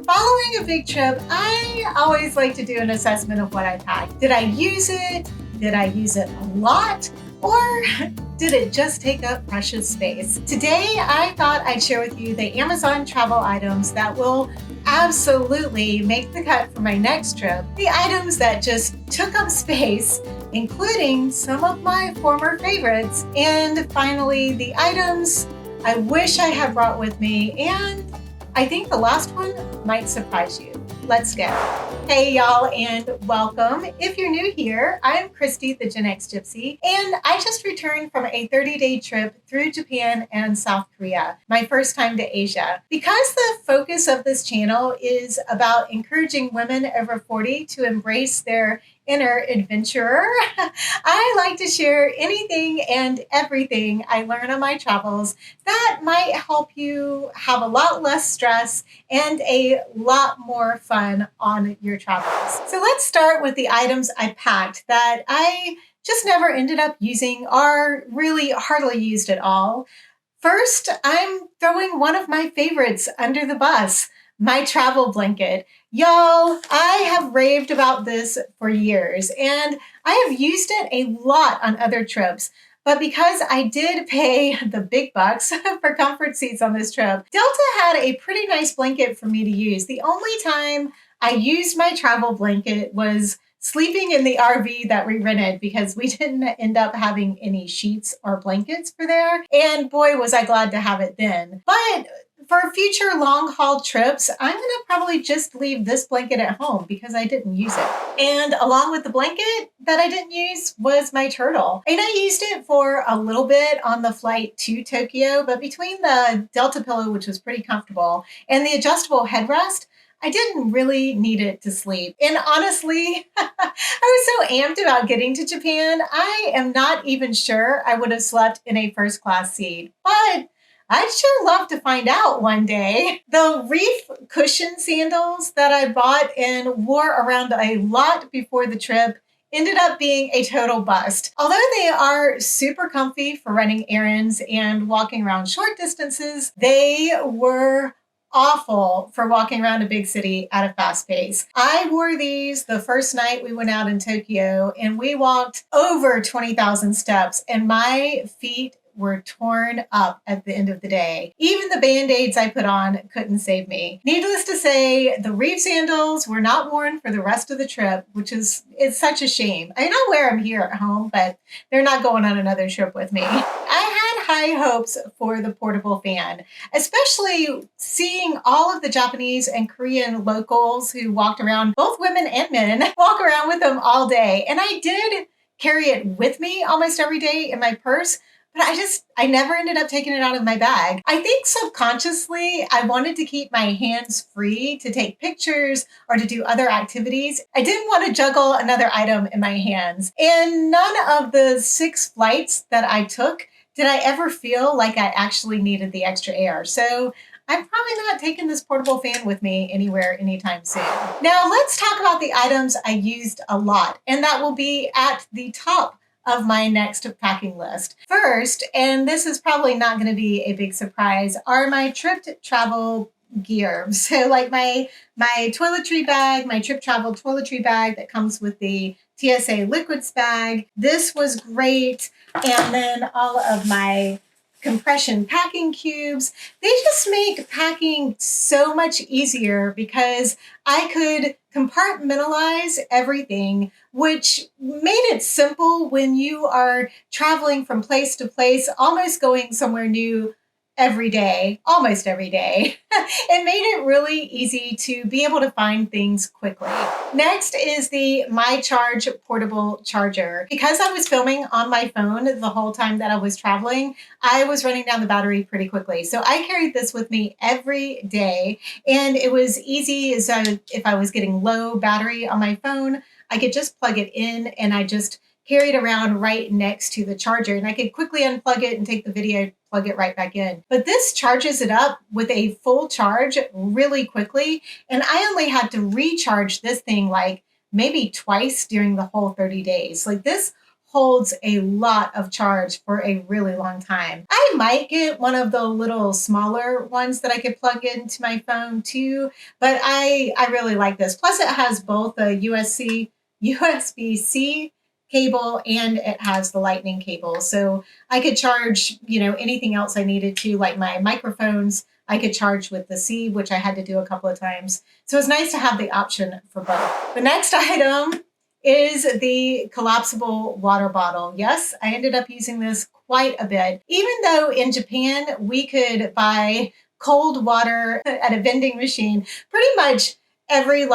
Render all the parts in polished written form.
Following a big trip, I always like to do an assessment of what I packed. Did I use it? Did I use it a lot? Or did it just take up precious space? Today, I thought I'd share with you the Amazon travel items that will absolutely make the cut for my next trip. The items that just took up space, including some of my former favorites. And finally, the items I wish I had brought with me, and I think the last one might surprise you. Let's go. Hey y'all, and welcome. If you're new here, I'm Christi, the Gen X Gypsy, and I just returned from a 30-day trip through Japan and South Korea, my first time to Asia. Because the focus of this channel is about encouraging women over 40 to embrace their inner adventurer, I like to share anything and everything I learn on my travels that might help you have a lot less stress and a lot more fun on your travels. So let's start with the items I packed that I just never ended up using or really hardly used at all. First, I'm throwing one of my favorites under the bus, my travel blanket. Y'all, I have raved about this for years, and I have used it a lot on other trips. But because I did pay the big bucks for comfort seats on this trip, Delta had a pretty nice blanket for me to use. The only time I used my travel blanket was sleeping in the RV that we rented because we didn't end up having any sheets or blankets for there. And boy, was I glad to have it then. But for future long haul trips, I'm going to probably just leave this blanket at home because I didn't use it. And along with the blanket that I didn't use was my turtle. And I used it for a little bit on the flight to Tokyo, but between the Delta pillow, which was pretty comfortable, and the adjustable headrest, I didn't really need it to sleep. And honestly, I was so amped about getting to Japan, I am not even sure I would have slept in a first class seat. But I'd sure love to find out one day. The reef cushion sandals that I bought and wore around a lot before the trip ended up being a total bust. Although they are super comfy for running errands and walking around short distances, they were awful for walking around a big city at a fast pace. I wore these the first night we went out in Tokyo, and we walked over 20,000 steps, and my feet were torn up at the end of the day. Even the Band-Aids I put on couldn't save me. Needless to say, the reef sandals were not worn for the rest of the trip, which is such a shame. I mean, I wear them here at home, but they're not going on another trip with me. I had high hopes for the portable fan, especially seeing all of the Japanese and Korean locals who walked around, both women and men, walk around with them all day. And I did carry it with me almost every day in my purse, but I never ended up taking it out of my bag. I think subconsciously, I wanted to keep my hands free to take pictures or to do other activities. I didn't want to juggle another item in my hands. And none of the 6 flights that I took did I ever feel like I actually needed the extra air. So I'm probably not taking this portable fan with me anywhere anytime soon. Now let's talk about the items I used a lot, and that will be at the top of my next packing list. First, and this is probably not going to be a big surprise, are my trip travel gear. So like my toiletry bag, my trip travel toiletry bag that comes with the TSA liquids bag. This was great. And then all of my compression packing cubes. They just make packing so much easier because I could compartmentalize everything, which made it simple when you are traveling from place to place, almost going somewhere new every day, almost every day. It made it really easy to be able to find things quickly. Next is the MyCharge portable charger. Because I was filming on my phone the whole time that I was traveling, I was running down the battery pretty quickly. So I carried this with me every day, and it was easy. So if I was getting low battery on my phone, I could just plug it in, and I just carry it around right next to the charger, and I could quickly unplug it and take the video, plug it right back in. But this charges it up with a full charge really quickly, and I only had to recharge this thing like maybe twice during the whole 30 days. Like this holds a lot of charge for a really long time. I might get one of the little smaller ones that I could plug into my phone too, but I really like this. Plus it has both a USB-C cable and it has the lightning cable. So I could charge, anything else I needed to, like my microphones, I could charge with the C, which I had to do a couple of times. So it's nice to have the option for both. The next item is the collapsible water bottle. Yes, I ended up using this quite a bit. Even though in Japan, we could buy cold water at a vending machine pretty much every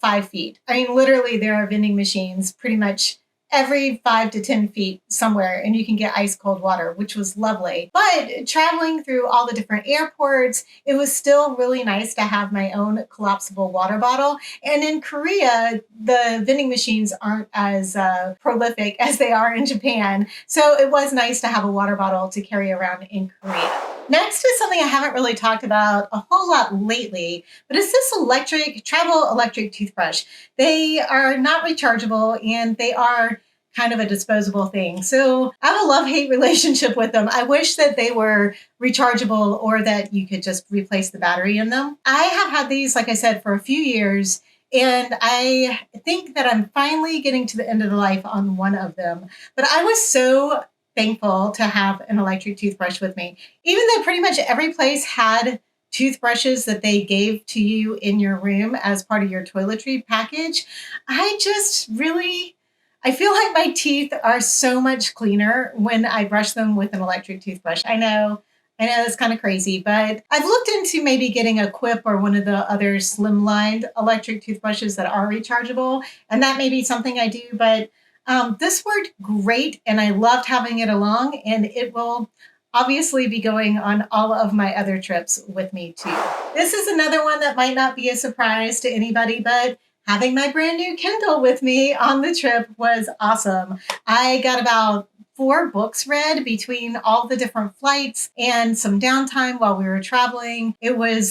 5 feet. I mean, literally there are vending machines pretty much every 5 to 10 feet somewhere, and you can get ice cold water, which was lovely. But traveling through all the different airports, it was still really nice to have my own collapsible water bottle. And in Korea, the vending machines aren't as prolific as they are in Japan. So it was nice to have a water bottle to carry around in Korea. Next is something I haven't really talked about a whole lot lately, but it's this travel electric toothbrush. They are not rechargeable and they are kind of a disposable thing. So I have a love-hate relationship with them. I wish that they were rechargeable or that you could just replace the battery in them. I have had these, like I said, for a few years, and I think that I'm finally getting to the end of the life on one of them. But I was so thankful to have an electric toothbrush with me. Even though pretty much every place had toothbrushes that they gave to you in your room as part of your toiletry package, I feel like my teeth are so much cleaner when I brush them with an electric toothbrush. I know it's kind of crazy, but I've looked into maybe getting a Quip or one of the other slimlined electric toothbrushes that are rechargeable, and that may be something I do, but this worked great, and I loved having it along, and it will obviously be going on all of my other trips with me too. This is another one that might not be a surprise to anybody, but having my brand new Kindle with me on the trip was awesome. I got about 4 books read between all the different flights and some downtime while we were traveling. It was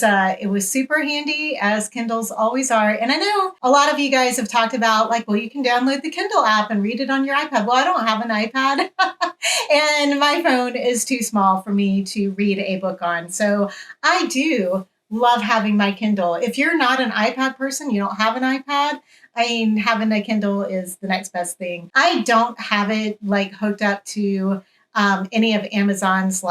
super handy, as Kindles always are. And I know a lot of you guys have talked about you can download the Kindle app and read it on your iPad. Well, I don't have an iPad and my phone is too small for me to read a book on. So I do love having my Kindle. If you're not an iPad person, you don't have an iPad, having a Kindle is the next best thing. I don't have it hooked up to any of Amazon's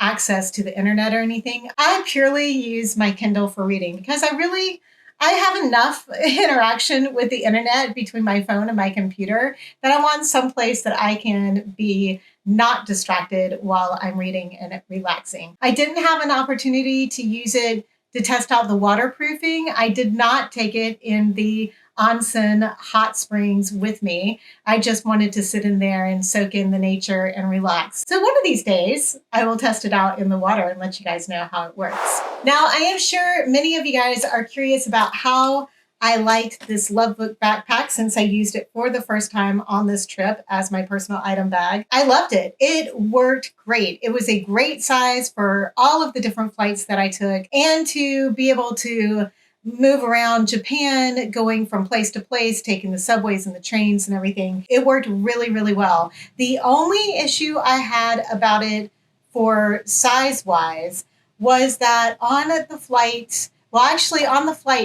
access to the internet or anything. I purely use my Kindle for reading because I have enough interaction with the internet between my phone and my computer that I want someplace that I can be not distracted while I'm reading and relaxing. I didn't have an opportunity to use it to test out the waterproofing. I did not take it in the onsen hot springs with me. I just wanted to sit in there and soak in the nature and relax. So one of these days, I will test it out in the water and let you guys know how it works. Now, I am sure many of you guys are curious about how I liked this Love Book backpack since I used it for the first time on this trip as my personal item bag. I loved it. It worked great. It was a great size for all of the different flights that I took, and to be able to move around Japan, going from place to place, taking the subways and the trains and everything. It worked really, really well. The only issue I had about it for size-wise was that on the flight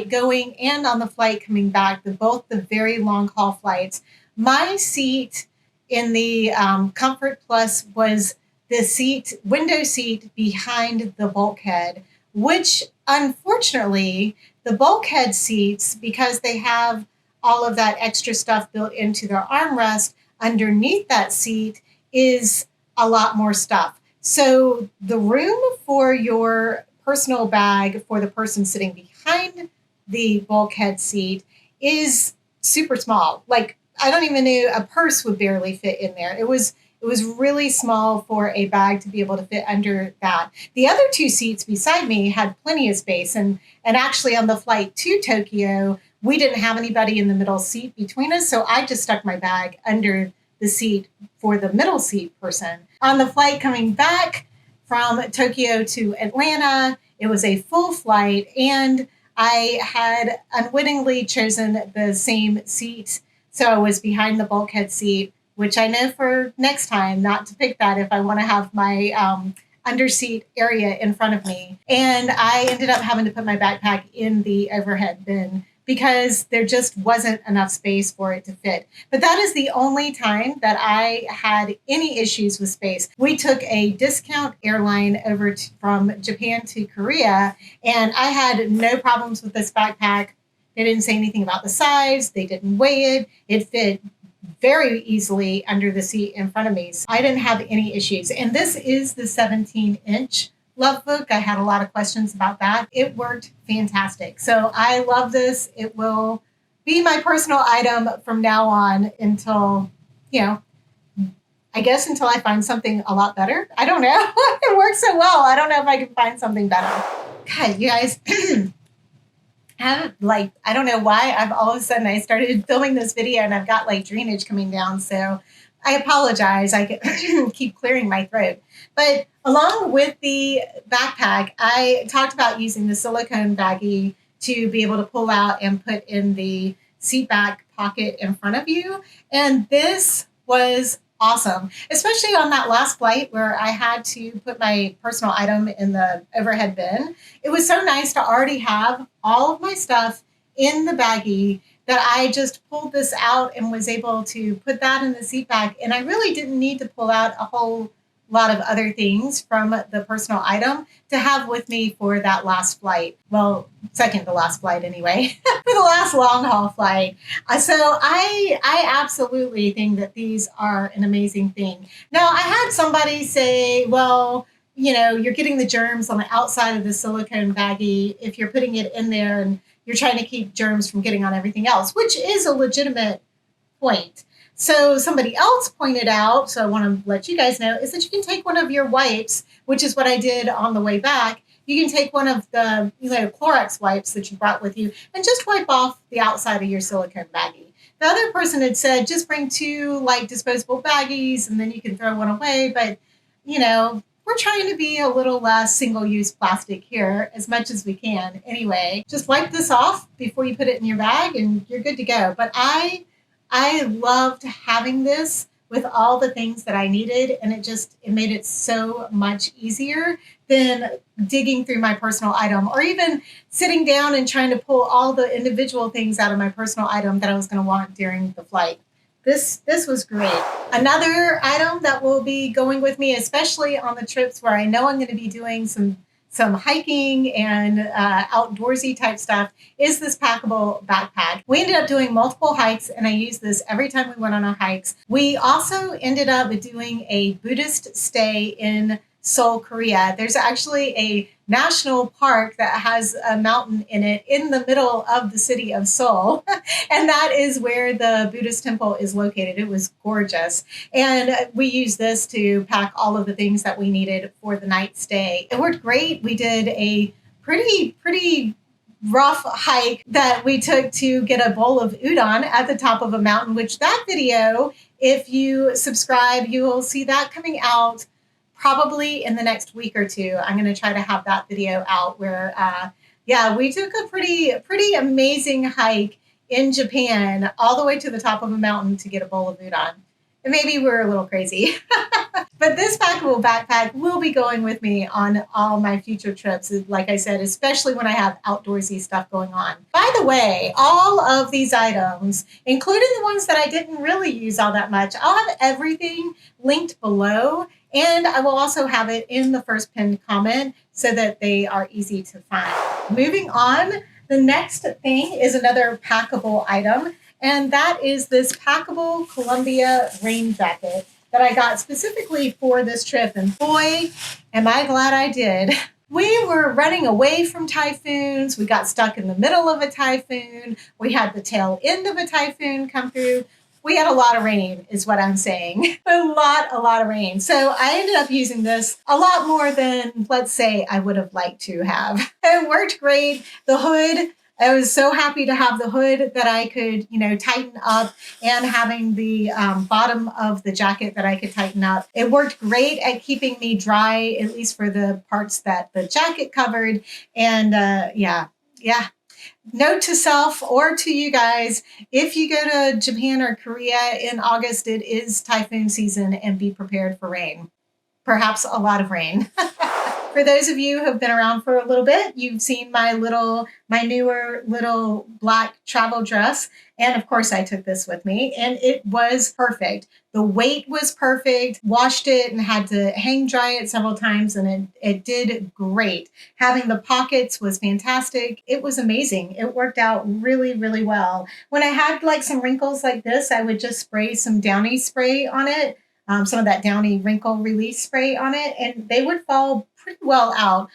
going and on the flight coming back, both the very long haul flights, my seat in the Comfort Plus was the window seat behind the bulkhead, which unfortunately the bulkhead seats, because they have all of that extra stuff built into their armrest, underneath that seat is a lot more stuff. So the room for your personal bag for the person sitting behind the bulkhead seat is super small. I don't even know, a purse would barely fit in there. It was really small for a bag to be able to fit under that. The other 2 seats beside me had plenty of space. And actually on the flight to Tokyo, we didn't have anybody in the middle seat between us. So I just stuck my bag under the seat for the middle seat person. On the flight coming back from Tokyo to Atlanta, it was a full flight, and I had unwittingly chosen the same seat. So I was behind the bulkhead seat which I know for next time not to pick that if I want to have my underseat area in front of me. And I ended up having to put my backpack in the overhead bin because there just wasn't enough space for it to fit. But that is the only time that I had any issues with space. We took a discount airline over from Japan to Korea, and I had no problems with this backpack. They didn't say anything about the size. They didn't weigh it. It fit very easily under the seat in front of me. So I didn't have any issues. And this is the 17-inch Love Book. I had a lot of questions about that. It worked fantastic. So I love this. It will be my personal item from now on until, I guess until I find something a lot better. I don't know. It works so well. I don't know if I can find something better. God, you guys. I don't know why I've all of a sudden I started filming this video and I've got like drainage coming down. So I apologize. I keep clearing my throat. But along with the backpack, I talked about using the silicone baggie to be able to pull out and put in the seat back pocket in front of you. And this was awesome, especially on that last flight where I had to put my personal item in the overhead bin. It was so nice to already have all of my stuff in the baggie that I just pulled this out and was able to put that in the seat back. And I really didn't need to pull out a whole lot of other things from the personal item to have with me for that last flight. Well, second to last flight anyway, for the last long haul flight. So I absolutely think that these are an amazing thing. Now, I had somebody say, well, you're getting the germs on the outside of the silicone baggie if you're putting it in there and you're trying to keep germs from getting on everything else, which is a legitimate point. So somebody else pointed out, so I want to let you guys know, is that you can take one of your wipes, which is what I did on the way back. You can take one of the Clorox wipes that you brought with you and just wipe off the outside of your silicone baggie. The other person had said, just bring 2 disposable baggies and then you can throw one away. But, we're trying to be a little less single-use plastic here as much as we can. Anyway, just wipe this off before you put it in your bag and you're good to go. But I loved having this with all the things that I needed, and it made it so much easier than digging through my personal item or even sitting down and trying to pull all the individual things out of my personal item that I was going to want during the flight. This was great. Another item that will be going with me, especially on the trips where I know I'm going to be doing some hiking and outdoorsy type stuff, is this packable backpack. We ended up doing multiple hikes, and I used this every time we went on our hikes. We also ended up doing a Buddhist stay in Seoul, Korea. There's actually a national park that has a mountain in it in the middle of the city of Seoul. And that is where the Buddhist temple is located. It was gorgeous. And we used this to pack all of the things that we needed for the night stay. It worked great. We did a pretty rough hike that we took to get a bowl of udon at the top of a mountain, which that video, if you subscribe, you will see that coming out probably in the next week or two. I'm going to try to have that video out where, we took a pretty amazing hike in Japan all the way to the top of a mountain to get a bowl of udon. And maybe we're a little crazy. But this packable backpack will be going with me on all my future trips, like I said, especially when I have outdoorsy stuff going on. By the way, all of these items, including the ones that I didn't really use all that much, I'll have everything linked below. And I will also have it in the first pinned comment so that they are easy to find. Moving on, the next thing is another packable item, and that is this packable Columbia rain jacket that I got specifically for this trip. And boy, am I glad I did. We were running away from typhoons. We got stuck in the middle of a typhoon. We had the tail end of a typhoon come through. We had a lot of rain, is what I'm saying. A lot of rain. So I ended up using this a lot more than, let's say, I would have liked to have. It worked great. The hood, I was so happy to have the hood that I could, tighten up, and having the bottom of the jacket that I could tighten up. It worked great at keeping me dry, at least for the parts that the jacket covered. And yeah. Note to self or to you guys, if you go to Japan or Korea in August, it is typhoon season and be prepared for rain. Perhaps a lot of rain. For those of you who have been around for a little bit, you've seen my newer little black travel dress. And of course, I took this with me and it was perfect. The weight was perfect, washed it and had to hang dry it several times and it did great. Having the pockets was fantastic. It was amazing. It worked out really, really well. When I had like some wrinkles like this, I would just spray some Downy spray on it. Some of that Downy wrinkle release spray on it, and they would fall pretty well out.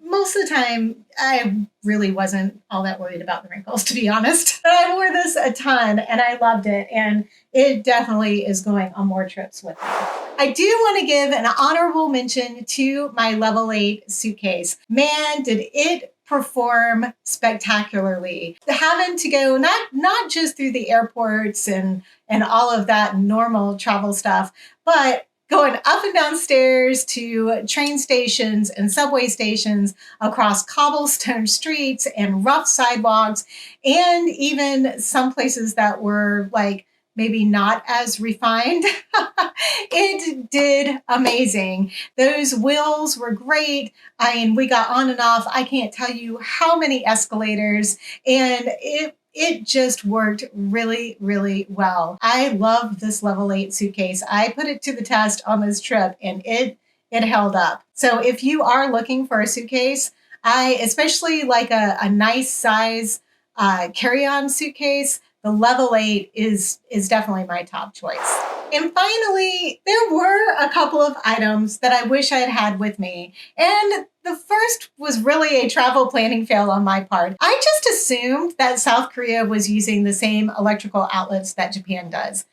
Most of the time, I really wasn't all that worried about the wrinkles, to be honest. But I wore this a ton, and I loved it, and it definitely is going on more trips with me. I do want to give an honorable mention to my level 8 suitcase. Man, did it perform spectacularly. Having to go not just through the airports and all of that normal travel stuff, but going up and down stairs to train stations and subway stations across cobblestone streets and rough sidewalks, and even some places that were like maybe not as refined. It did amazing. Those wheels were great. I mean, we got on and off. I can't tell you how many escalators, and it just worked really, really well. I love this level 8 suitcase. I put it to the test on this trip and it held up. So if you are looking for a suitcase, I especially like a nice size carry-on suitcase, the level 8 is definitely my top choice. And finally, there were a couple of items that I wish I had had with me. And the first was really a travel planning fail on my part. I just assumed that South Korea was using the same electrical outlets that Japan does.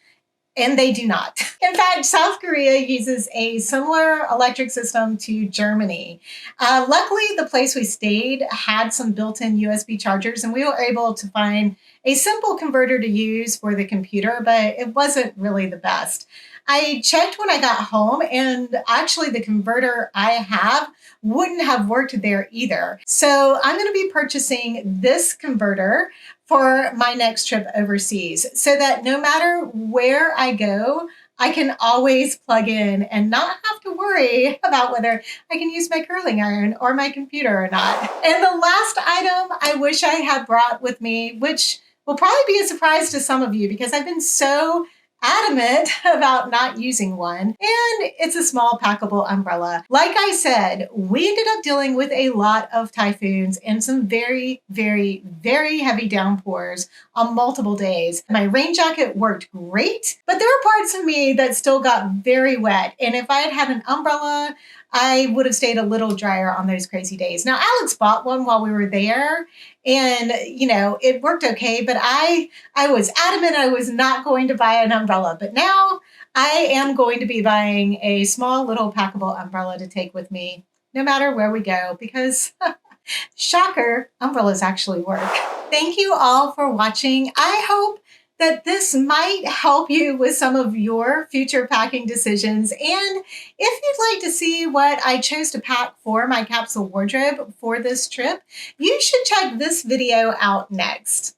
And they do not. In fact, South Korea uses a similar electric system to Germany. Luckily, the place we stayed had some built-in USB chargers, and we were able to find a simple converter to use for the computer, but it wasn't really the best. I checked when I got home, and actually the converter I have wouldn't have worked there either. So I'm going to be purchasing this converter for my next trip overseas so that no matter where I go, I can always plug in and not have to worry about whether I can use my curling iron or my computer or not. And the last item I wish I had brought with me, which will probably be a surprise to some of you because I've been so adamant about not using one, and it's a small packable umbrella. Like I said, we ended up dealing with a lot of typhoons and some very, very, very heavy downpours on multiple days. My rain jacket worked great, but there were parts of me that still got very wet, and if I had had an umbrella, I would have stayed a little drier on those crazy days. Now, Alex bought one while we were there, and it worked okay, but I was adamant I was not going to buy an umbrella. But now I am going to be buying a small little packable umbrella to take with me no matter where we go, because shocker, umbrellas actually work. Thank you all for watching. I hope that this might help you with some of your future packing decisions. And if you'd like to see what I chose to pack for my capsule wardrobe for this trip, you should check this video out next.